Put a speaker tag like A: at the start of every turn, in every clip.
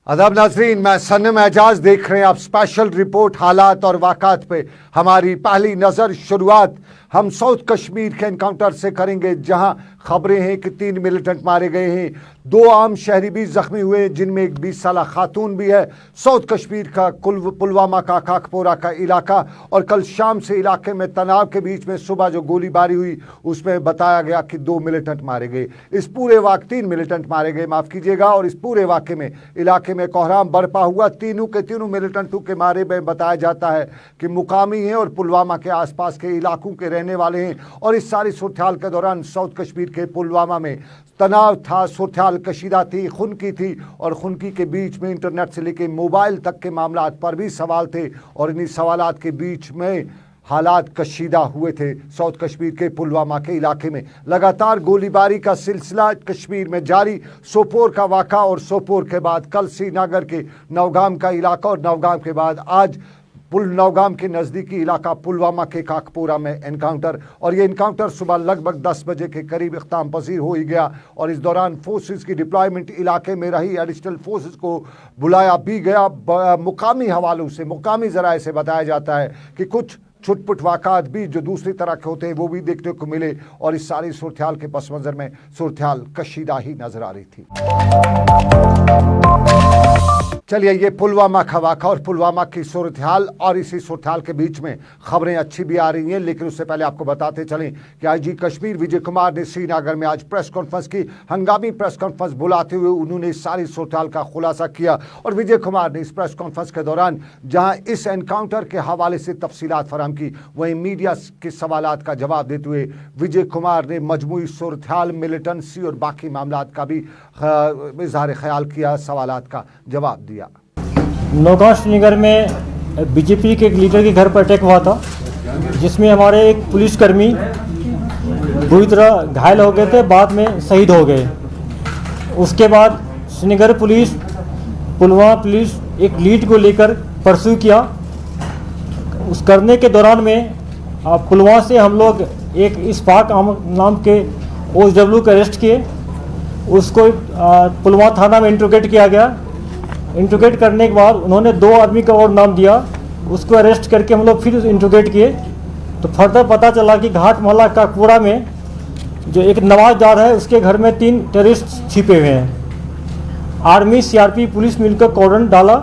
A: अदब नाज़रीन, मैं सनम एजाज देख रहे हैं आप स्पेशल रिपोर्ट हालात और वाक़ात पे। हमारी पहली नज़र शुरुआत हम साउथ कश्मीर के एनकाउंटर से करेंगे, जहां खबरें हैं कि 3 मिलिटेंट मारे गए हैं, 2 आम शहरी भी जख्मी हुए, जिनमें एक 20 साला खातून भी है। साउथ कश्मीर का पुलवामा का काकपोरा का इलाका, और कल शाम से इलाके में तनाव के बीच में सुबह जो गोलीबारी हुई उसमें बताया गया कि 2 मिलिटेंट मारे गए। इस पूरे वाक़ 3 मिलिटेंट मारे गए, माफ़ कीजिएगा। और इस पूरे वाक़े में इलाके में कोहराम बरपा हुआ। तीनों के तीनों मिलिटेंटों के मारे में बताया जाता है कि मुकामी हैं और पुलवामा के आसपास के इलाकों के रहने वाले हैं। और इस सारी सूरत-ए-हाल के दौरान साउथ कश्मीर के पुलवामा में तनाव था, सूरत-ए-हाल कशीदा थी, खुनकी थी, और खुनकी के बीच में इंटरनेट से लेकर मोबाइल तक के मामलात पर भी सवाल थे। और इन्हीं सवालात के बीच में हालात कशीदा हुए थे। साउथ कश्मीर के पुलवामा के इलाके में लगातार गोलीबारी का सिलसिला कश्मीर में जारी। सोपोर का वाक़ा, और सोपोर के बाद कल श्रीनगर के नौगाम का इलाका, और नौगाम के बाद आज नौगाम के नज़दीकी इलाका पुलवामा के काकपोरा में एनकाउंटर। और ये एनकाउंटर सुबह लगभग 10 बजे के करीब इख्ताम पसीर हो ही गया। और इस दौरान फोर्सेस की डिप्लॉयमेंट इलाके में रही, एडिशनल फोर्सेस को बुलाया भी गया। मुकामी हवालों से, मुकामी ज़राए से बताया जाता है कि कुछ छुटपुट वाक़ात भी जो दूसरी तरह के होते हैं वो भी देखने को मिले। और इस सारी सूरत-ए-हाल के पस मंज़र में सूरत-ए-हाल कशीदा ही नज़र आ रही थी। चलिए, ये पुलवामा का वाक़ा और पुलवामा की सूरत-ए-हाल, और इसी सूरत-ए-हाल के बीच में खबरें अच्छी भी आ रही हैं। लेकिन उससे पहले आपको बताते चलें कि आईजी कश्मीर विजय कुमार ने श्रीनगर में आज प्रेस कॉन्फ्रेंस की। हंगामी प्रेस कॉन्फ्रेंस बुलाते हुए उन्होंने इस सारी सूरत-ए-हाल का खुलासा किया। और विजय कुमार ने इस प्रेस कॉन्फ्रेंस के दौरान जहां इस एनकाउंटर के हवाले से तफसीलात फराहम की, वहीं मीडिया के सवालात का जवाब देते हुए विजय कुमार ने मजमूई सूरत-ए-हाल, मिलिटेंसी और बाकी मामलात का भी इज़हार ख्याल किया, सवालात का जवाब दिया।
B: नौगांव श्रीनगर में बीजेपी के एक लीडर के घर पर अटैक हुआ था, जिसमें हमारे एक पुलिसकर्मी बुरी तरह घायल हो गए थे, बाद में शहीद हो गए। उसके बाद श्रीनगर पुलिस, पुलवामा पुलिस एक लीड को लेकर परस्यू किया। उस करने के दौरान में पुलवामा से हम लोग एक इस्फाक नाम के OSW को अरेस्ट किए। उसको पुलवामा थाना में इंट्रोगेट किया गया। इंट्रोगेट करने के बाद उन्होंने 2 आदमी का और नाम दिया। उसको अरेस्ट करके हम लोग फिर इंट्रोगेट किए, तो फर्दर पता चला कि घाट मोहल्ला काकपोरा में जो एक नवाजदार है उसके घर में 3 टेररिस्ट छिपे हुए हैं। आर्मी, CRP, पुलिस मिलकर कॉर्डन डाला,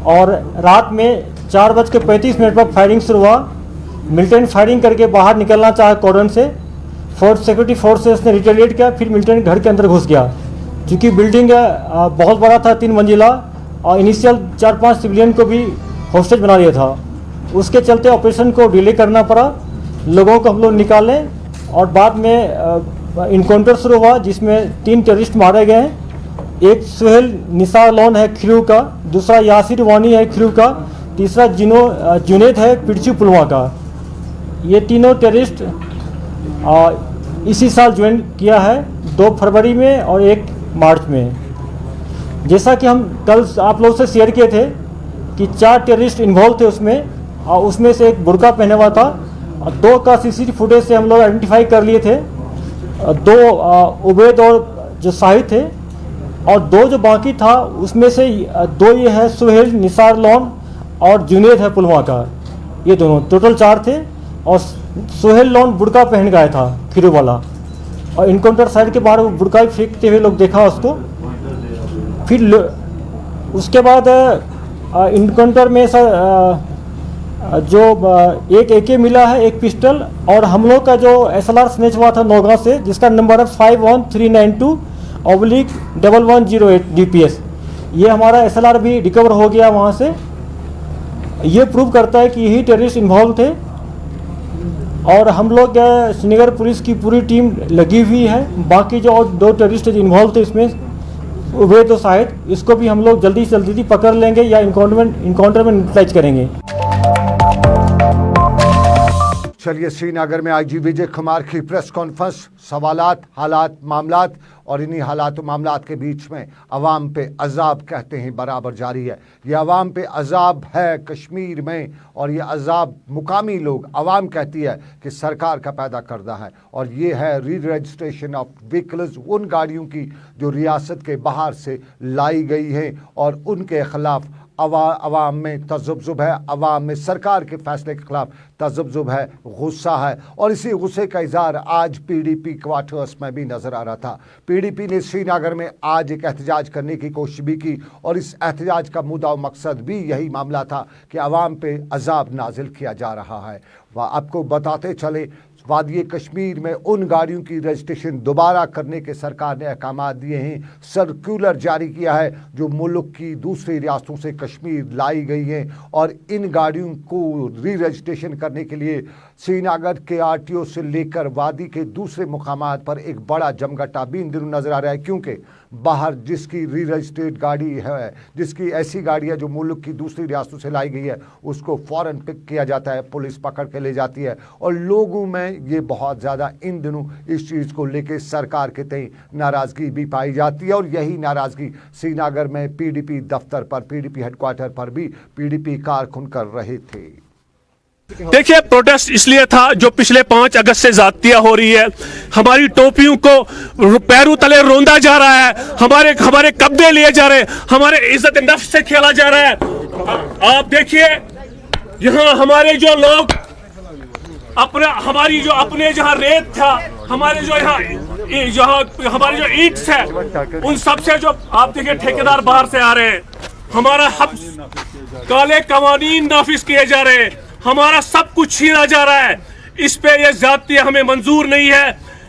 B: और रात में 4:35 पर फायरिंग शुरू हुआ। मिलिटेंट फायरिंग करके बाहर निकलना चाहा कॉर्डन से, सिक्योरिटी फोर्सेस ने रिटेलिएट किया। फिर मिलिटेंट घर के अंदर घुस गया। चूँकि बिल्डिंग बहुत बड़ा था, 3 मंजिला, और इनिशियल 4-5 सिविलियन को भी हॉस्टेज बना दिया था। उसके चलते ऑपरेशन को डिले करना पड़ा। लोगों को हम लोग निकाले, और बाद में इनकाउंटर शुरू हुआ, जिसमें 3 टेररिस्ट मारे गए हैं। एक सुहेल निसार लोन है खिरू का, दूसरा यासिर वानी है खिरू का, तीसरा जुनेद है पिरचू पुलवामा का। ये तीनों टेररिस्ट इसी साल ज्वाइन किया है, 2 फरवरी में और 1 मार्च में। जैसा कि हम कल आप लोगों से शेयर किए थे कि 4 टेररिस्ट इन्वॉल्व थे उसमें, और उसमें से एक बुर्का पहने हुआ था। 2 का CCTV फुटेज से हम लोग आइडेंटिफाई कर लिए थे, 2 उबैद और जो शाहिद थे, और 2 जो बाकी था उसमें से 2 ये है सुहेल निसार लोन और जुनेद है पुलवामा का। ये दोनों टोटल 4 थे, और सुहेल लोन बुर्का पहन गया था खिरू वाला, और इनकाउंटर साइड के बाहर वो बुर्का फेंकते हुए लोग देखा उसको। फिर उसके बाद इनकाउंटर में जो एक AK मिला है, एक पिस्टल, और हम लोग का जो SLR स्नेच हुआ था नौगांव से, जिसका नंबर है 51392/1108 DPS। ये हमारा SLR भी रिकवर हो गया वहाँ से। ये प्रूव करता है कि यही टेररिस्ट इन्वॉल्व थे। और हम लोग श्रीनगर पुलिस की पूरी टीम लगी हुई है। बाकी जो और 2 टेररिस्ट इन्वॉल्व थे इसमें, वे तो शायद, इसको भी हम लोग जल्दी से जल्दी पकड़ लेंगे या इनकाउंटर में न्यूट्रलाइज करेंगे।
A: चलिए, श्रीनगर में आईजी विजय कुमार की प्रेस कॉन्फ्रेंस, सवालात, हालात, मामलात और इन्हीं हालात और मामलात के बीच में अवाम पे अजाब कहते हैं बराबर जारी है। ये अवाम पे अजाब है कश्मीर में, और ये अजाब मुकामी लोग अवाम कहती है कि सरकार का पैदा करदा है, और ये है री रजिस्ट्रेशन ऑफ व्हीकल्स, उन गाड़ियों की जो रियासत के बाहर से लाई गई हैं और उनके खिलाफ अवाम में तज़ब्ज़ुब है, अवाम में सरकार के फैसले के खिलाफ तज़ब्ज़ुब है, गुस्सा है। और इसी गुस्से का इज़हार आज पीडीपी क्वार्टर्स में भी नज़र आ रहा था। पीडीपी ने श्रीनगर में आज एक एहतजाज करने की कोशिश भी की, और इस एहतजाज का मुद्दा और मकसद भी यही मामला था कि अवाम पे अजाब नाजिल किया जा रहा है। वह आपको बताते चले, वादी कश्मीर में उन गाड़ियों की रजिस्ट्रेशन दोबारा करने के सरकार ने अहकाम दिए हैं, सर्कुलर जारी किया है जो मुल्क की दूसरी रियासतों से कश्मीर लाई गई हैं, और इन गाड़ियों को री रजिस्ट्रेशन करने के लिए श्रीनगर के आरटीओ से लेकर वादी के दूसरे मुकामात पर एक बड़ा जमघटा भी इन दिनों नजर आ रहा है, क्योंकि बाहर जिसकी री रजिस्ट्रेड गाड़ी है, जिसकी ऐसी गाड़ी है जो मुल्क की दूसरी रियासतों से लाई गई है, उसको फ़ौरन पिक किया जाता है, पुलिस पकड़ के ले जाती है। और लोगों में ये बहुत ज़्यादा इन दिनों इस चीज़ को लेकर सरकार के तय नाराज़गी भी पाई जाती है, और यही नाराज़गी श्रीनगर में पीडीपी दफ्तर पर, पीडीपी हेडक्वार्टर पर भी पीडीपी कारकुन कर रहे थे।
C: देखिए, प्रोटेस्ट इसलिए था जो पिछले 5 अगस्त से ज्यादतियां हो रही है, हमारी टोपियों को पैरों तले रोंदा जा रहा है, हमारे कब्जे लिए जा रहे हैं, हमारे इज्जत नफ्स से खेला जा रहा है। आप देखिए, यहाँ हमारे जो लोग हमारी जो अपने जहाँ रेत था, हमारे जो यहाँ हमारी जो ईंट्स है, उन सब से जो आप देखिए ठेकेदार बाहर से आ रहे हैं, हमारा हम काले कवानीन नाफिज किए जा रहे हैं, हमारा सब कुछ छीना जा रहा है। इस पे ये ज़्यादती हमें मंजूर नहीं है।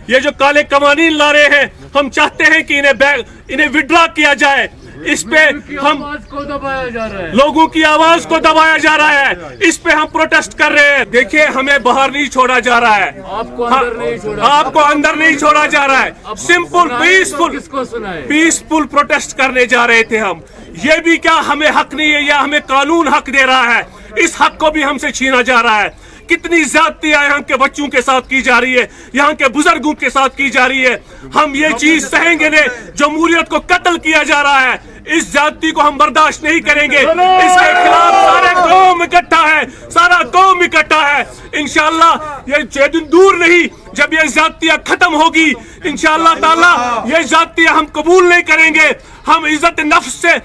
C: ये जो काले कवानीन ला रहे हैं, हम चाहते हैं कि इन्हें विड्रॉ किया जाए। इस पे हम को दबाया जा रहा है, लोगों की आवाज को दबाया जा रहा है, इस पे हम प्रोटेस्ट कर रहे हैं। देखिए, हमें बाहर नहीं छोड़ा जा रहा है, आपको अंदर नहीं छोड़ा जा रहा है। सिंपल पीसफुल प्रोटेस्ट करने जा रहे थे हम। ये भी क्या हमें हक नहीं है, या हमें कानून हक दे रहा है? इस हक को भी हमसे छीना जा रहा है। कितनी ज्यादतियां यहाँ के बच्चों के साथ की जा रही है, यहाँ के बुजुर्गों के साथ की जा रही है। हम ये चीज सहेंगे नहीं। जमहूरियत को कत्ल किया जा रहा है, इस ज्यादती को हम बर्दाश्त नहीं करेंगे। इसके खिलाफ सारे कौम इकट्ठा है, सारा कौम इकट्ठा है। इंशाअल्लाह ये दिन दूर नहीं जब ये ज्यादतियां खत्म होगी। इंशाअल्लाह ताला ये ज्यादतियां हम कबूल नहीं करेंगे। हम इज्जत नफ्स से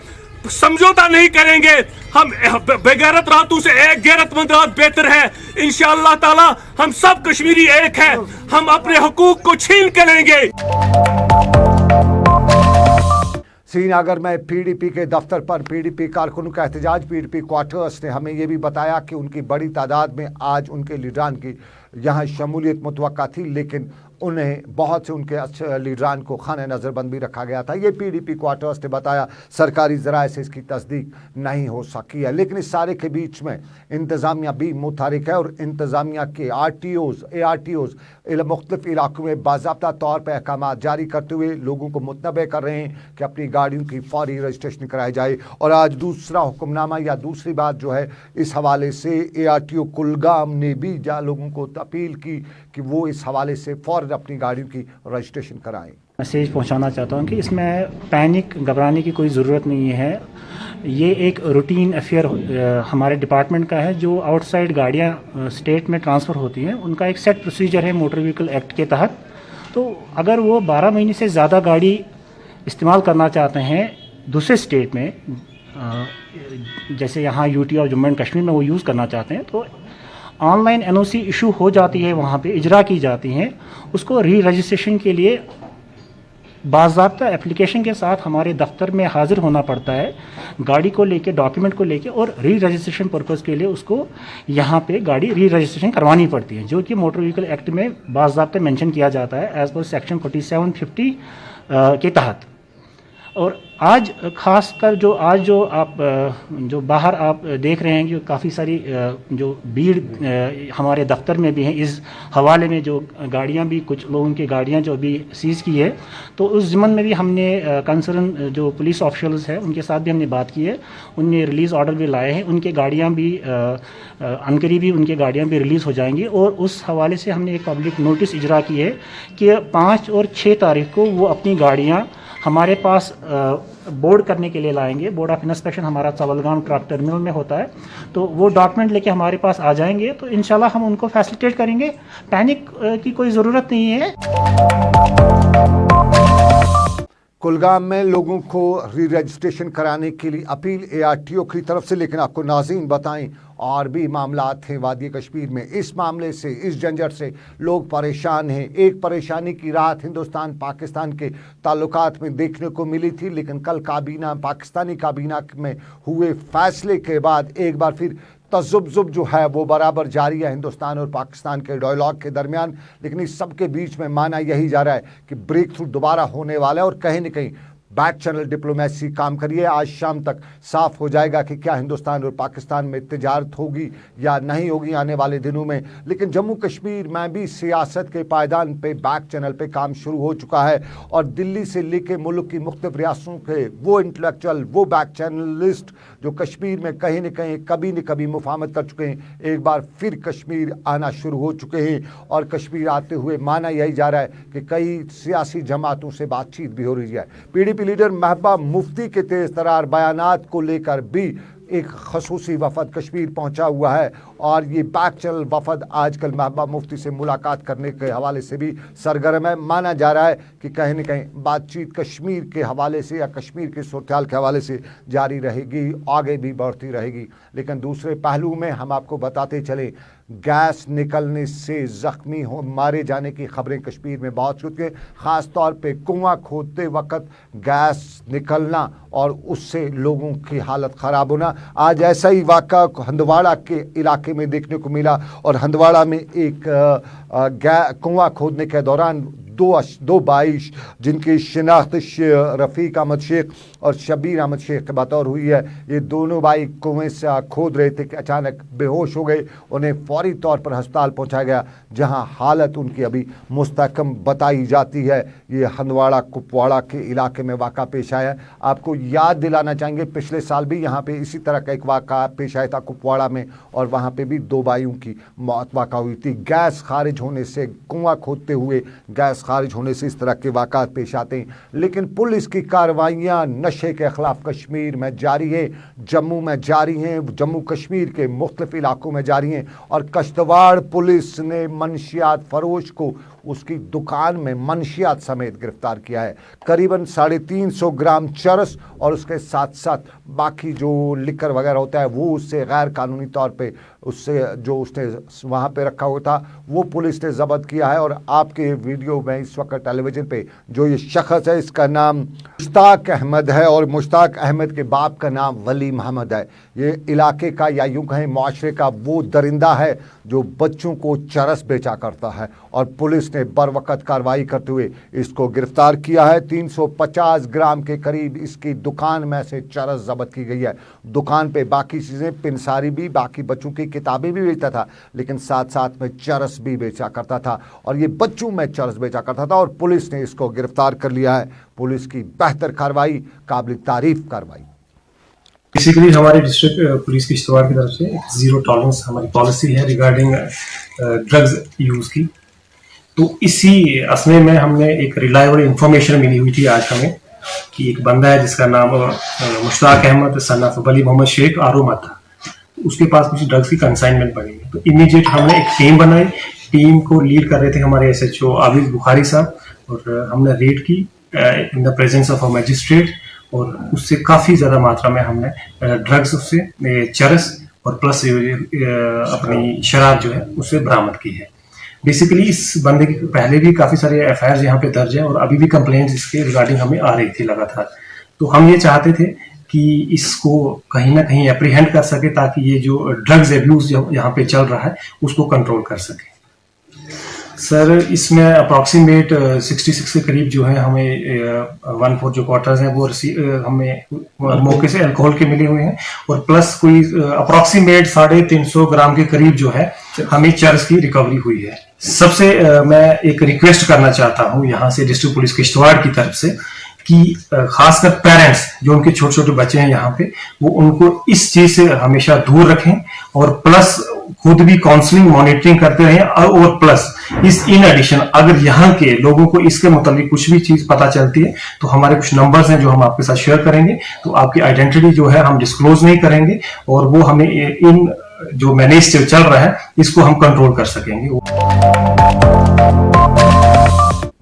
C: समझौता नहीं करेंगे। हम बेगैरत रातों से एक गैरतमंद रात बेहतर है। इंशाअल्लाह ताला हम सब कश्मीरी एक है, हम अपने हुकूक को छीन के लेंगे।
A: श्रीनगर में पीडीपी के दफ्तर पर पीडीपी कारकुनों का एहतजाज। पीडीपी क्वार्टर्स ने हमें यह भी बताया कि उनकी बड़ी तादाद में आज उनके लीडरान की यहाँ शमूलियत मुतवक्का थी, लेकिन उन्हें बहुत से उनके अच्छे लीडरान को खाने नज़रबंद भी रखा गया था। ये पीडीपी क्वार्टर्स ने बताया, सरकारी ज़राए से इसकी तस्दीक नहीं हो सकी है। लेकिन इस सारे के बीच में इंतज़ामिया भी मुतहरिक है, और इंतज़ामिया के ARTOs मुख्तलिफ इलाकों में बाज़ाब्ता तौर पर अहकाम जारी करते हुए लोगों को मुतनबे कर रहे हैं कि अपनी गाड़ियों की फौरी रजिस्ट्रेशन कराई जाए। और आज दूसरा हुक्मनामा या दूसरी बात जो है, इस हवाले से ARTO कुलगाम ने भी लोगों को अपील की कि वो इस हवाले से फौरन अपनी गाड़ियों की रजिस्ट्रेशन कराएं।
D: मैसेज पहुंचाना चाहता हूं कि इसमें पैनिक घबराने की कोई ज़रूरत नहीं है। ये एक रूटीन अफेयर हमारे डिपार्टमेंट का है। जो आउटसाइड गाड़ियां स्टेट में ट्रांसफ़र होती हैं, उनका एक सेट प्रोसीजर है मोटर व्हीकल एक्ट के तहत। तो अगर वो 12 महीने से ज़्यादा गाड़ी इस्तेमाल करना चाहते हैं दूसरे स्टेट में, जैसे यहाँ UT और जम्मू एंड कश्मीर में वो यूज़ करना चाहते हैं, तो ऑनलाइन NOC इशू हो जाती है, वहाँ पे इजरा की जाती हैं। उसको री रजिस्ट्रेशन के लिए बाज़ाब्ता एप्लीकेशन के साथ हमारे दफ्तर में हाजिर होना पड़ता है, गाड़ी को लेके, डॉक्यूमेंट को लेके, और री रजिस्ट्रेशन पर्पज़ के लिए उसको यहाँ पे गाड़ी री रजिस्ट्रेशन करवानी पड़ती है, जो कि मोटर व्हीकल एक्ट में बाज़ाब्ता मेंशन किया जाता है एज पर सेक्शन 4750 के तहत। और आज खासकर जो आप जो बाहर आप देख रहे हैं कि काफ़ी सारी जो भीड़ हमारे दफ्तर में भी है, इस हवाले में जो गाड़ियां भी, कुछ लोगों की गाड़ियां जो अभी सीज़ की है, तो उस ज़िम्मन में भी हमने कंसर्न जो पुलिस ऑफिशियल्स है उनके साथ भी हमने बात की है। उनने रिलीज़ ऑर्डर भी लाए हैं, उनके गाड़ियाँ भी अनकरीबी उनकी गाड़ियाँ भी रिलीज़ हो जाएंगी। और उस हवाले से हमने एक पब्लिक नोटिस इजरा की है कि 5 और 6 तारीख को वो अपनी गाड़ियाँ हमारे पास बोर्ड करने के लिए लाएंगे। बोर्ड ऑफ इंस्पेक्शन हमारा चवलगांव ट्रक टर्मिनल में होता है, तो वो डॉक्यूमेंट लेके हमारे पास आ जाएंगे, तो इंशाल्लाह हम उनको फैसिलिटेट करेंगे। पैनिक की कोई ज़रूरत नहीं है।
A: कुलगाम में लोगों को री रजिस्ट्रेशन कराने के लिए अपील ARTO की तरफ से, लेकिन आपको नाज़रीन बताएं और भी मामलात हैं वादी कश्मीर में। इस मामले से, इस झंझट से लोग परेशान हैं। एक परेशानी की रात हिंदुस्तान पाकिस्तान के ताल्लुकात में देखने को मिली थी, लेकिन कल काबीना, पाकिस्तानी काबीना में हुए फैसले के बाद एक बार फिर तजुब्जुब जो है वो बराबर जारी है हिंदुस्तान और पाकिस्तान के डायलॉग के दरमियान। लेकिन इस सब के बीच में माना यही जा रहा है कि ब्रेक थ्रू दोबारा होने वाला है और कहीं न कहीं बैक चैनल डिप्लोमेसी काम करिए। आज शाम तक साफ हो जाएगा कि क्या हिंदुस्तान और पाकिस्तान में तिजारत होगी या नहीं होगी आने वाले दिनों में। लेकिन जम्मू कश्मीर में भी सियासत के पायदान पे बैक चैनल पे काम शुरू हो चुका है और दिल्ली से लेके मुल्क की मुख्तलिफ रियासतों के वो इंटेलेक्चुअल, वो बैक चैनलिस्ट जो कश्मीर में कहीं न कहीं कभी न कभी मुफाहमत कर चुके हैं, एक बार फिर कश्मीर आना शुरू हो चुके हैं। और कश्मीर आते हुए माना यही जा रहा है कि कई सियासी जमातों से बातचीत भी हो रही है। PDP लीडर महबूबा मुफ्ती के तेज तरार बयानात को लेकर भी एक खसूसी वफद कश्मीर पहुंचा हुआ है और ये बैक चैनल वफद आजकल महबूबा मुफ्ती से मुलाकात करने के हवाले से भी सरगर्म है। माना जा रहा है कि कहीं न कहीं बातचीत कश्मीर के हवाले से या कश्मीर के सूरत-ए-हाल के हवाले से जारी रहेगी, आगे भी बढ़ती रहेगी। लेकिन दूसरे पहलू में हम आपको बताते चले, गैस निकलने से ज़ख्मी हो मारे जाने की खबरें कश्मीर में बहुत चुके, ख़ास तौर पे कुआं खोदते वक्त गैस निकलना और उससे लोगों की हालत ख़राब होना। आज ऐसा ही वाक़ा हंदवाड़ा के इलाके में देखने को मिला और हंदवाड़ा में एक कुआं खोदने के दौरान दो बाइश जिनकी शिनाख्त रफ़ीक अहमद शेख और शबीर अहमद शेख के बतौर हुई है, ये दोनों भाई कुएं से खोद रहे थे कि अचानक बेहोश हो गए। उन्हें फौरी तौर पर अस्पताल पहुंचाया गया जहां हालत उनकी अभी मुस्तहकम बताई जाती है। ये हंदवाड़ा कुपवाड़ा के इलाके में वाक़ा पेश आया है। आपको याद दिलाना चाहेंगे, पिछले साल भी यहाँ पे इसी तरह का एक वाक़ा पेश आया था कुपवाड़ा में और वहाँ पे भी 2 भाइयों की मौत वाक़ा हुई थी। गैस खारिज होने से, कुआं खोदते हुए गैस खारिज होने से इस तरह के वाक़ात पेश आते हैं। लेकिन पुलिस की कार्रवाइयाँ नशे के ख़िलाफ़ कश्मीर में जारी है, जम्मू में जारी हैं, जम्मू कश्मीर के मुख्तलिफ इलाकों में जारी हैं। और कश्तवाड़ पुलिस ने मनशियात फरोश को उसकी दुकान में मनशियात समेत गिरफ्तार किया है। करीबन 350 ग्राम चरस और उसके साथ साथ बाकी जो लिकर वगैरह होता है वो उससे गैर कानूनी तौर पे उससे जो उसने वहाँ पे रखा हुआ था वो पुलिस ने ज़ब्त किया है। और आपके वीडियो में इस वक्त टेलीविज़न पे जो ये शख्स है, इसका नाम मुश्ताक अहमद है और मुश्ताक अहमद के बाप का नाम वली मोहम्मद है। ये इलाके का या यूँ कहें माशरे का वो दरिंदा है जो बच्चों को चरस बेचा करता है और पुलिस ने बरवक़्त कार्रवाई करते हुए इसको गिरफ्तार किया है। 350 ग्राम के करीब इसकी दुकान में से चरस ज़ब्त की गई है। दुकान पे बाकी चीज़ें, पिनसारी भी, बाकी बच्चों की किताबें भी बेचता था, लेकिन साथ साथ में चरस भी बेचा करता था और ये बच्चों में चरस बेचा करता था और पुलिस ने इसको गिरफ्तार कर लिया है। पुलिस की बेहतर कार्रवाई, काबिल तारीफ कार्रवाई।
E: बेसिकली हमारे डिस्ट्रिक्ट पुलिस की किश्तवाड़ की तरफ से 0 टॉलरेंस हमारी पॉलिसी है रिगार्डिंग ड्रग्स यूज़ की। तो इसी असमे में हमने एक रिलायबल इंफॉर्मेशन मिली हुई थी आज हमें कि एक बंदा है जिसका नाम मुश्ताक अहमद सन ऑफ वली मोहम्मद शेख आरोमा था, उसके पास कुछ ड्रग्स की कंसाइनमेंट पड़ी है। तो इमीडिएट हमने एक टीम बनाई। टीम को लीड कर रहे थे हमारे SHO आबिद बुखारी साहब और हमने रेड की in the presence of a magistrate और उससे काफ़ी ज़्यादा मात्रा में हमने ड्रग्स, उससे चरस और प्लस अपनी शराब जो है उससे बरामद की है। बेसिकली इस बंदे की पहले भी काफ़ी सारे FIR यहाँ पे दर्ज हैं और अभी भी कंप्लेंट्स इसके रिगार्डिंग हमें आ रही थी लगातार। तो हम ये चाहते थे कि इसको कहीं ना कहीं एप्रीहेंड कर सके ताकि ये जो ड्रग्स एब्यूज यहाँ पे चल रहा है उसको कंट्रोल कर सके। सर इसमें अप्रॉक्सीमेट 66 के करीब जो है हमें 1/4 जो क्वार्टर्स हैं वो हमें मौके से अल्कोहल के मिले हुए हैं, और प्लस कोई अप्रॉक्सीमेट 350 ग्राम के करीब जो है हमें चर्स की रिकवरी हुई है। सबसे मैं एक रिक्वेस्ट करना चाहता हूं यहाँ से डिस्ट्रिक्ट पुलिस किश्तवाड़ की तरफ से कि खासकर पेरेंट्स जो उनके छोटे छोटे बच्चे हैं यहाँ पे, वो उनको इस चीज से हमेशा दूर रखें, और प्लस खुद भी काउंसलिंग मॉनिटरिंग करते रहें, और प्लस इस इन एडिशन अगर यहाँ के लोगों को इसके मुताबिक कुछ भी चीज पता चलती है तो हमारे कुछ नंबर्स हैं जो हम आपके साथ शेयर करेंगे, तो आपकी आइडेंटिटी जो है हम डिस्क्लोज नहीं करेंगे, और वो हमें इन जो मैनेज चल रहा है इसको हम कंट्रोल कर सकेंगे।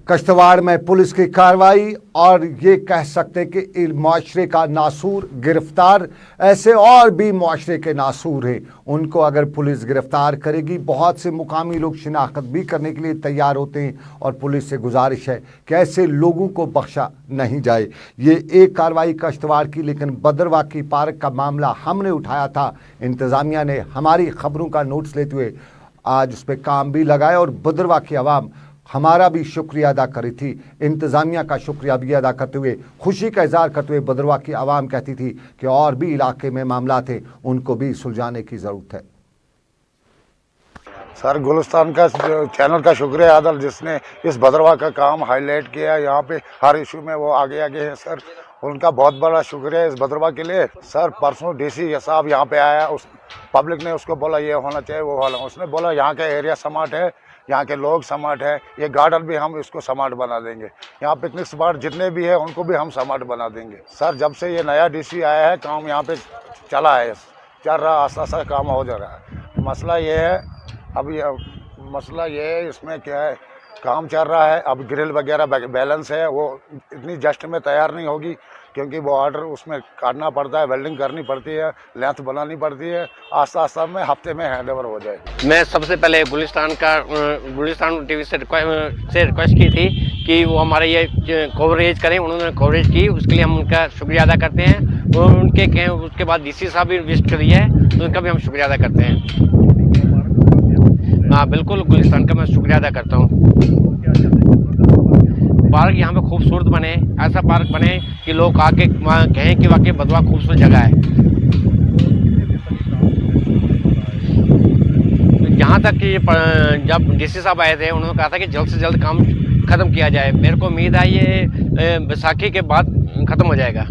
A: कश्तवाड़ में पुलिस की कार्रवाई, और ये कह सकते कि इस माशरे का नासूर गिरफ्तार। ऐसे और भी माशरे के नासूर हैं, उनको अगर पुलिस गिरफ्तार करेगी। बहुत से मुकामी लोग शिनाख्त भी करने के लिए तैयार होते हैं, और पुलिस से गुजारिश है कि ऐसे लोगों को बख्शा नहीं जाए। ये एक कार्रवाई कश्तवाड़ की, लेकिन बदरवाकी पार्क का मामला हमने उठाया था। इंतज़ामिया ने हमारी खबरों का नोट्स लेते हुए आज उस पर काम भी लगाया, और बदरवाकी अवाम हमारा भी शुक्रिया अदा करी थी, इंतज़ामिया का शुक्रिया भी अदा करते हुए खुशी का इजहार करते हुए बदरवाकी अवाम कहती थी कि और भी इलाके में मामला थे, उनको भी सुलझाने की ज़रूरत है।
F: सर गुलिस्तान का चैनल का शुक्रिया अदा जिसने इस भद्रवा का काम हाईलाइट किया, यहाँ पे हर इशू में वो आगे आगे हैं सर, उनका बहुत बड़ा शुक्रिया इस भद्रवा के लिए। सर परसों डीसी साहब यहाँ पे आया, उस पब्लिक ने उसको बोला ये होना चाहिए वो वाला, उसने बोला यहाँ का एरिया स्मार्ट है, यहाँ के लोग स्मार्ट है, ये गार्डन भी हम इसको स्मार्ट बना देंगे, यहाँ पिकनिक स्पॉट जितने भी है उनको भी हम स्मार्ट बना देंगे। सर जब से ये नया डीसी आया है काम यहाँ पे चला है, चल रहा, आस्ता आस्ता काम हो जा रहा है। मसला ये है, अब ये मसला ये है इसमें क्या है, काम चल रहा है, अब ग्रिल वगैरह बैलेंस है, वो इतनी जस्ट में तैयार नहीं होगी क्योंकि वो ऑर्डर उसमें काटना पड़ता है, वेल्डिंग करनी पड़ती है, लेंथ बनानी पड़ती है, आस्ता आस्ता में हफ्ते में हैंड ओवर हो जाए।
G: मैं सबसे पहले गुलिस्तान टीवी से रिक्वेस्ट की थी कि वो हमारे ये कवरेज करें, उन्होंने कवरेज की, उसके लिए हम उनका शुक्रिया अदा करते हैं। उनके उसके बाद डीसी साहब भी विजिट करी है तो उनका भी हम शुक्रिया अदा करते हैं। हाँ बिल्कुल, गुलिस्तान का मैं शुक्रिया अदा करता हूँ। पार्क यहाँ पे खूबसूरत बने, ऐसा पार्क बने कि लोग आके कहें कि वाकई भद्रवा खूबसूरत जगह है। यहाँ तक कि जब डीसी साहब आए थे उन्होंने कहा था कि जल्द से जल्द काम खत्म किया जाए। मेरे को उम्मीद है ये बैसाखी के बाद खत्म हो जाएगा।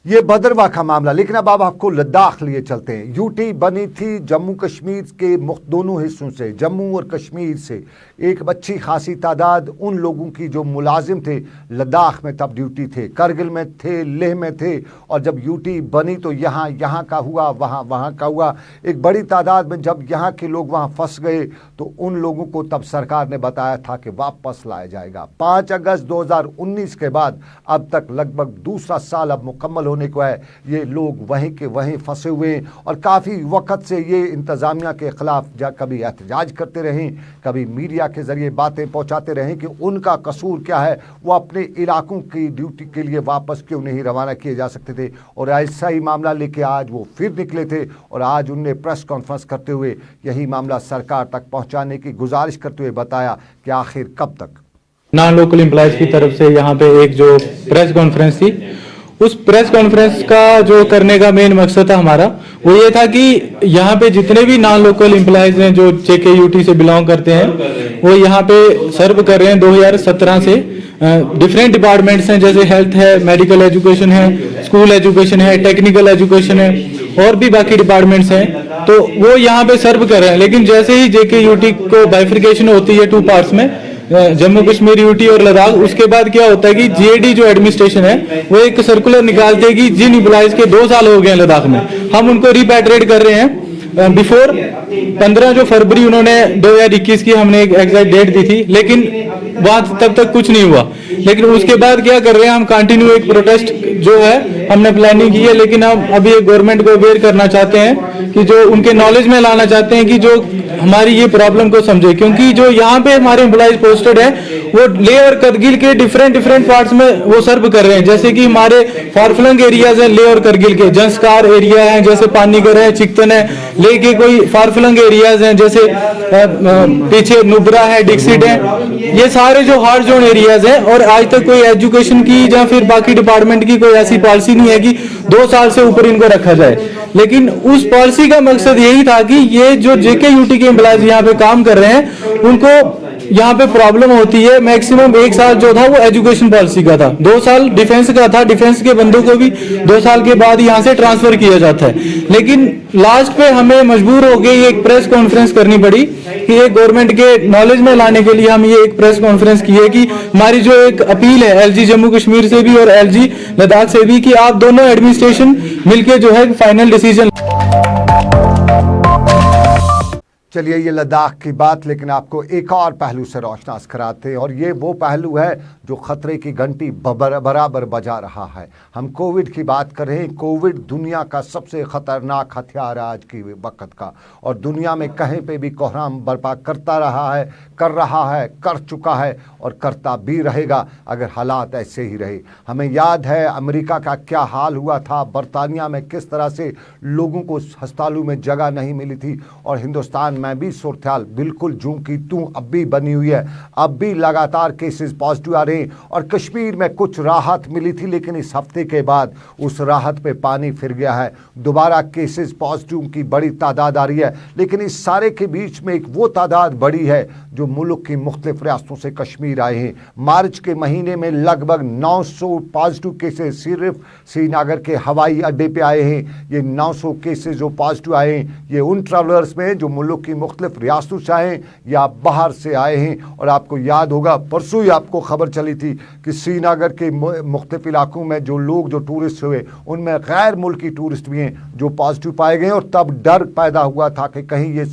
A: ये बदरवा का मामला, लेकिन अब आपको लद्दाख लिए चलते हैं। यूटी बनी थी जम्मू कश्मीर के दोनों हिस्सों से, जम्मू और कश्मीर से एक अच्छी खासी तादाद उन लोगों की जो मुलाजिम थे, लद्दाख में तब ड्यूटी थे, करगिल में थे, लेह में थे, और जब यूटी बनी तो यहाँ का हुआ, वहाँ का हुआ। एक बड़ी तादाद में जब यहाँ के लोग वहाँ फंस गए तो उन लोगों को तब सरकार ने बताया था कि वापस लाया जाएगा। 5 अगस्त 2019 के बाद अब तक लगभग दूसरा साल अब मुकम्मल होने को है, ये लोग वहीं के वहीं फंसे हुए हैं, और काफ़ी वक्त से ये इंतज़ामिया के ख़िलाफ़ कभी एहतजाज करते रहें, कभी मीडिया के ज़रिए बातें पहुंचाते रहें कि उनका कसूर क्या है, वो अपने इलाकों की ड्यूटी के लिए वापस क्यों नहीं रवाना किए जा सकते थे। और ऐसा ही मामला लेके आज वो फिर निकले थे, और आज उनने प्रेस कॉन्फ्रेंस करते हुए यही मामला सरकार तक पहुँचाने की गुजारिश करते हुए बताया कि आखिर कब तक।
H: नॉन लोकल एम्प्लॉयज़ की तरफ से यहाँ पे एक जो प्रेस कॉन्फ्रेंस थी, उस प्रेस कॉन्फ्रेंस का जो करने का मेन मकसद था हमारा वो ये था कि यहाँ पे जितने भी नॉन लोकल एम्प्लॉयज हैं जो JKUT से बिलोंग करते हैं वो यहाँ पे सर्व कर रहे हैं 2017 से। डिफरेंट डिपार्टमेंट्स हैं, जैसे हेल्थ है, मेडिकल एजुकेशन है, स्कूल एजुकेशन है, टेक्निकल एजुकेशन है, और भी बाकी डिपार्टमेंट्स हैं, तो वो यहाँ पे सर्व कर रहे हैं। लेकिन जैसे ही JKUT को बाइफिकेशन होती है 2 पार्ट्स में, जम्मू कश्मीर यूटी और लद्दाख, उसके बाद क्या होता है कि GAD जो एडमिनिस्ट्रेशन है वो एक सर्कुलर निकालते हैं कि जिन एम्प्लॉयज के 2 साल हो गए हैं लद्दाख में, हम उनको रिपैट्रिएट कर रहे हैं। बिफोर 15 जो फरवरी उन्होंने 2021 की हमने एक एग्जैक्ट डेट दी थी, लेकिन वहां तब तक कुछ नहीं हुआ। लेकिन उसके बाद क्या कर रहे हैं हम, कंटिन्यू एक प्रोटेस्ट जो है हमने प्लानिंग की है, लेकिन हम अभी एक गवर्नमेंट को अवेयर करना चाहते हैं कि जो उनके नॉलेज में लाना चाहते हैं कि जो हमारी ये प्रॉब्लम को समझे, क्योंकि जो यहाँ पे हमारे एम्प्लॉयज पोस्टेड है वो लेह और करगिल के डिफरेंट पार्ट्स में वो सर्व कर रहे हैं। जैसे कि हमारे फारफ्लंग एरियाज हैं लेह और करगिल के, जंस्कार एरिया है, जैसे पानीगर है, चिकतन है। लेह के कोई फारफ्लंग एरियाज हैं जैसे पीछे नुब्रा है, डिक्सिट है, ये सारे जो हार्ड जोन एरियाज हैं। और आज तक कोई एजुकेशन की या फिर बाकी डिपार्टमेंट की कोई ऐसी पॉलिसी नहीं है कि 2 साल से ऊपर इनको रखा जाए। लेकिन उस पॉलिसी का मकसद यही था कि ये जो जेके यूटी के एम्प्लॉयज यहाँ पे काम कर रहे हैं उनको यहाँ पे प्रॉब्लम होती है। मैक्सिमम 1 साल जो था वो एजुकेशन पॉलिसी का था, 2 साल डिफेंस का था। डिफेंस के बंदों को भी 2 साल के बाद यहाँ से ट्रांसफर किया जाता है। लेकिन लास्ट पे हमें मजबूर हो गए एक प्रेस कॉन्फ्रेंस करनी पड़ी कि ये गवर्नमेंट के नॉलेज में लाने के लिए हम ये एक प्रेस कॉन्फ्रेंस की है कि हमारी जो एक अपील है एलजी जम्मू कश्मीर से भी और एलजी लद्दाख से भी कि आप दोनों एडमिनिस्ट्रेशन मिलके जो है फाइनल डिसीजन।
A: चलिए ये लद्दाख की बात, लेकिन आपको एक और पहलू से रोशनास कराते हैं और ये वो पहलू है जो खतरे की घंटी बराबर बजा रहा है। हम कोविड की बात कर रहे हैं। कोविड दुनिया का सबसे खतरनाक हथियार आज की वक्त का, और दुनिया में कहीं पे भी कोहराम बर्पा करता रहा है, कर रहा है, कर चुका है और करता भी रहेगा अगर हालात ऐसे ही रहे। हमें याद है अमेरिका का क्या हाल हुआ था, बरतानिया में किस तरह से लोगों को अस्पतालों में जगह नहीं मिली थी, और हिंदुस्तान में भी सूरत हाल बिल्कुल जूं की तूं अब भी बनी हुई है। अब भी लगातार केसेस पॉजिटिव आ रहे हैं और कश्मीर में कुछ राहत मिली थी, लेकिन इस हफ्ते के बाद उस राहत पे पानी फिर गया है। दोबारा केसेस पॉजिटिव की बड़ी तादाद आ रही है, लेकिन इस सारे के बीच में एक वो तादाद बड़ी है जो मुल्क की मुख्तलिफ रियासतों से कश्मीर आए हैं। मार्च के महीने में लगभग 900 पॉजिटिव केसेस सिर्फ श्रीनगर के हवाई अड्डे पे आए हैं। ये 900 केसेस जो पॉजिटिव आए हैं ये उन ट्रैवलर्स में जो मुल्क की मुख्तलिफ रियासतों से आए हैं या बाहर से आए हैं। और आपको याद होगा परसों ही आपको खबर चली थी कि श्रीनगर के मुख्तलिफ इलाकों में जो लोग जो टूरिस्ट हुए उनमें गैर मुल्की टूरिस्ट भी हैं जो पॉजिटिव पाए गए, और तब डर पैदा हुआ था कि कहीं ये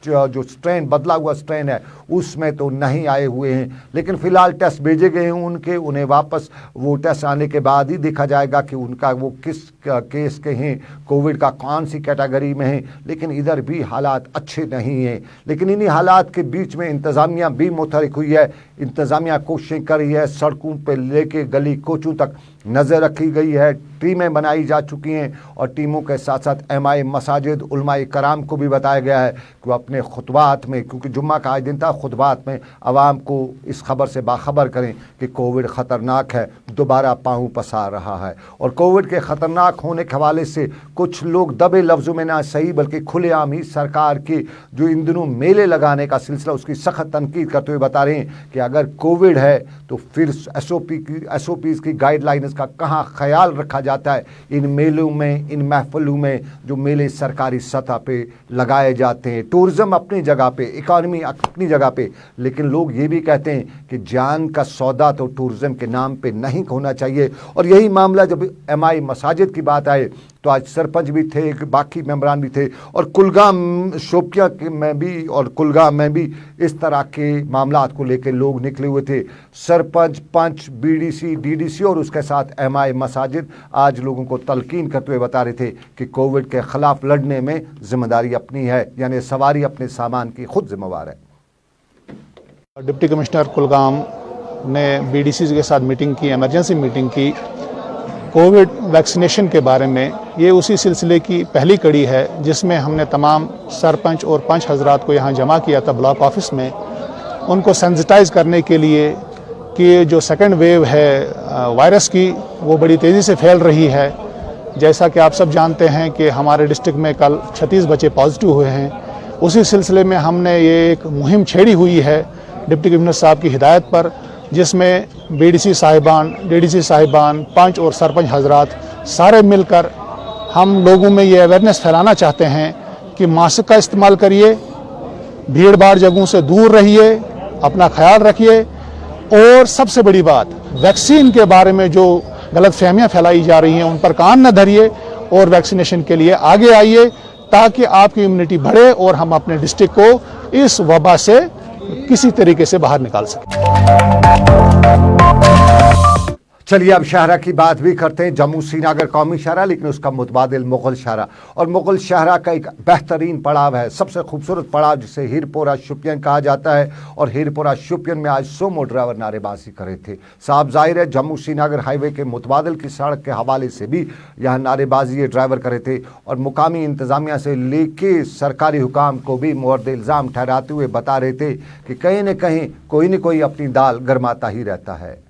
A: जो स्ट्रेन बदला हुआ स्ट्रेन है उसमें तो नहीं आए हुए हैं। लेकिन फिलहाल टेस्ट भेजे गए हैं उन्हें वापस वो टेस्ट आने के बाद ही देखा जाएगा कि उनका वो किस केस के हैं, कोविड का कौन सी कैटेगरी में है। लेकिन इधर भी हालात अच्छे नहीं हैं। लेकिन इन्हीं हालात के बीच में इंतज़ामिया भी मुतहरिक हुई है। इंतज़ामिया कोशिशें कर रही है, सड़कों पर लेके गली कोचों तक नज़र रखी गई है, टीमें बनाई जा चुकी हैं और टीमों के साथ साथ एमआई मसाजिद उलमाए कराम को भी बताया गया है कि वो अपने खुतबात में, क्योंकि जुम्मा का आज दिन था, खुतबात में आवाम को इस खबर से बाखबर करें कि कोविड ख़तरनाक है, दोबारा पाँव पसार रहा है। और कोविड के ख़तरनाक होने के हवाले से कुछ लोग दबे लफ्ज़ों में ना सही बल्कि खुलेआम ही सरकार के जो इन दिनों मेले लगाने का सिलसिला उसकी सख्त तनकीद करते हुए बता रहे हैं कि अगर कोविड है तो फिर एसओपीज़ की गाइडलाइंस का कहाँ ख्याल रखा जाता है इन मेलों में, इन महफिलों में जो मेले सरकारी सतह पे लगाए जाते हैं। टूरिज़्म अपनी जगह पे, इकॉनमी अपनी जगह पे, लेकिन लोग ये भी कहते हैं कि जान का सौदा तो टूरिज़्म के नाम पे नहीं होना चाहिए। और यही मामला जब एमआई मसाजिद की बात आए तो आज सरपंच भी थे, बाकी मेंबरान भी थे, और कुलगाम शोपिया में भी और कुलगाम में भी इस तरह के मामलात को लेकर लोग निकले हुए थे। सरपंच, पंच, बीडीसी, डीडीसी और उसके साथ एमआई मसाजिद आज लोगों को तलकीन करते हुए बता रहे थे कि कोविड के ख़िलाफ़ लड़ने में जिम्मेदारी अपनी है, यानी सवारी अपने सामान की खुद जिम्मेवार है।
I: डिप्टी कमिश्नर कुलगाम ने बीडीसी के साथ मीटिंग की, इमरजेंसी मीटिंग की कोविड वैक्सीनेशन के बारे में। ये उसी सिलसिले की पहली कड़ी है जिसमें हमने तमाम सरपंच और पंच हजरात को यहाँ जमा किया था ब्लॉक ऑफिस में, उनको सेंसिटाइज करने के लिए कि जो सेकंड वेव है वायरस की वो बड़ी तेज़ी से फैल रही है। जैसा कि आप सब जानते हैं कि हमारे डिस्ट्रिक्ट में कल 36 बच्चे पॉजिटिव हुए हैं। उसी सिलसिले में हमने ये एक मुहिम छेड़ी हुई है डिप्टी कमिश्नर साहब की हिदायत पर, जिसमें बीडीसी साहिबान, डीडीसी साहिबान, पंच और सरपंच हजरात सारे मिलकर हम लोगों में ये अवेयरनेस फैलाना चाहते हैं कि मास्क का इस्तेमाल करिए, भीड़ भाड़ जगहों से दूर रहिए, अपना ख्याल रखिए, और सबसे बड़ी बात वैक्सीन के बारे में जो गलत फहमियाँ फैलाई जा रही हैं उन पर कान न धरिए और वैक्सीनेशन के लिए आगे आइए ताकि आपकी इम्यूनिटी बढ़े और हम अपने डिस्ट्रिक्ट को इस वबा से किसी तरीके से बाहर निकाल सकें।
A: चलिए अब शाहरा की बात भी करते हैं। जम्मू श्रीनगर कौमी शाहरा, लेकिन उसका मुतबादिल मुगल शाहरा, और मुगल शाहरा का एक बेहतरीन पड़ाव है, सबसे खूबसूरत पड़ाव जिसे हीरपोरा शुपियन कहा जाता है। और हीरपोरा शुपियन में आज सोमो ड्राइवर नारेबाजी करे थे। साफ जाहिर है जम्मू श्रीनगर हाईवे के मुतबादिल की सड़क के हवाले से भी यहाँ नारेबाजी ये ड्राइवर करे थे, और मुकामी इंतजामिया से लेके सरकारी हुकाम को भी मोर्द इल्ज़ाम ठहराते हुए बता रहे थे कि कहीं न कहीं कोई न कोई अपनी दाल गरमाता ही रहता है।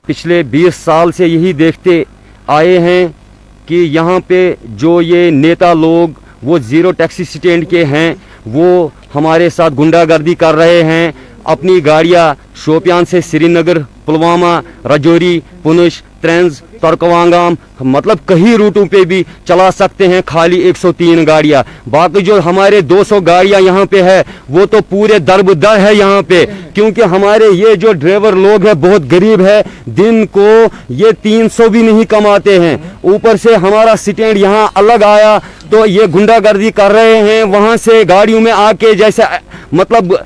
J: पिछले 20 साल से यही देखते आए हैं कि यहाँ पे जो ये नेता लोग वो ज़ीरो टैक्सी स्टैंड के हैं, वो हमारे साथ गुंडागर्दी कर रहे हैं। अपनी गाड़ियाँ शोपियान से श्रीनगर, पुलवामा, राजौरी, पुंछ, ट्रेंज, तुर्कवांगाम, मतलब कई रूटों पे भी चला सकते हैं खाली 103 गाड़ियाँ। बाकी जो हमारे 200 गाड़ियाँ यहाँ पे है वो तो पूरे दरबदर है यहाँ पे, क्योंकि हमारे ये जो ड्राइवर लोग हैं बहुत गरीब है, दिन को ये 300 भी नहीं कमाते हैं। ऊपर से हमारा स्टैंड यहाँ अलग आया तो ये गुंडागर्दी कर रहे हैं, वहाँ से गाड़ियों में आके जैसे मतलब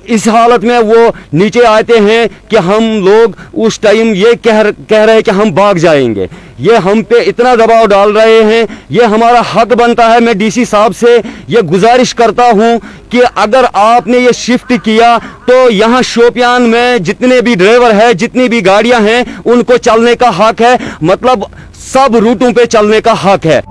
J: इस हालत में वो नीचे आते हैं कि हम लोग उस टाइम ये कह रहे हैं कि हम भाग जाएंगे। ये हम पे इतना दबाव डाल रहे हैं, ये हमारा हक बनता है। मैं डीसी साहब से ये गुजारिश करता हूं कि अगर आपने ये शिफ्ट किया तो यहाँ शोपियान में जितने भी ड्राइवर हैं, जितनी भी गाड़ियां हैं, उनको चलने का हक है, मतलब सब रूटों पे चलने का हक है।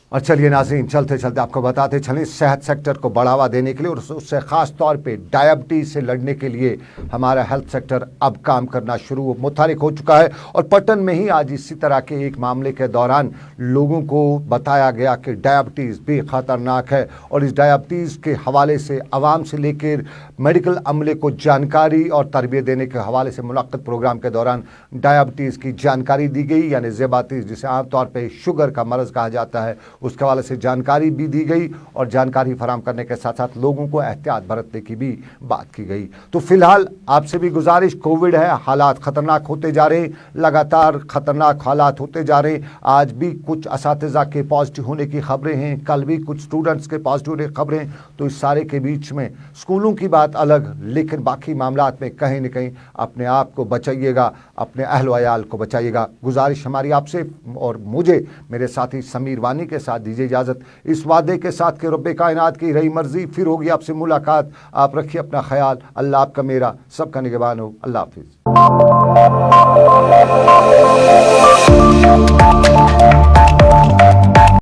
A: और चलिए नाज़रीन, चलते चलते आपको बताते चलें, सेहत सेक्टर को बढ़ावा देने के लिए और उससे ख़ास तौर पे डायबिटीज़ से लड़ने के लिए हमारा हेल्थ सेक्टर अब काम करना शुरू मुतहरिक हो चुका है। और पटन में ही आज इसी तरह के एक मामले के दौरान लोगों को बताया गया कि डायबिटीज़ भी ख़तरनाक है, और इस डायबिटीज़ के हवाले से आवाम से लेकर मेडिकल अमले को जानकारी और तरबियत देने के हवाले से मुनक्किद प्रोग्राम के दौरान डायबिटीज़ की जानकारी दी गई, यानी ज़ेबातीज़ जिसे आमतौर पर शुगर का मर्ज़ कहा जाता है, उसके हवाले से जानकारी भी दी गई। और जानकारी फराम करने के साथ साथ लोगों को एहतियात बरतने की भी बात की गई। तो फिलहाल आपसे भी गुजारिश, कोविड है, हालात ख़तरनाक होते जा रहे हैं, लगातार ख़तरनाक हालात होते जा रहे हैं। आज भी कुछ असातिज़ा के पॉजिटिव होने की खबरें हैं, कल भी कुछ स्टूडेंट्स के पॉजिटिव होने की खबरें हैं। तो इस सारे के बीच में स्कूलों की बात अलग, लेकिन बाकी मामलात में कहीं न कहीं अपने आप को बचाइएगा, अपने अहल व अयाल को बचाइएगा। गुजारिश हमारी आपसे और मुझे मेरे साथी समीर वानी के साथ दीजिए इजाज़त, इस वादे के साथ कि रब्बे कायनात की रही मर्जी, फिर होगी आपसे मुलाकात। आप रखिए अपना ख्याल, अल्लाह आपका मेरा सबका निगहबान हो। अल्लाह हाफिज़।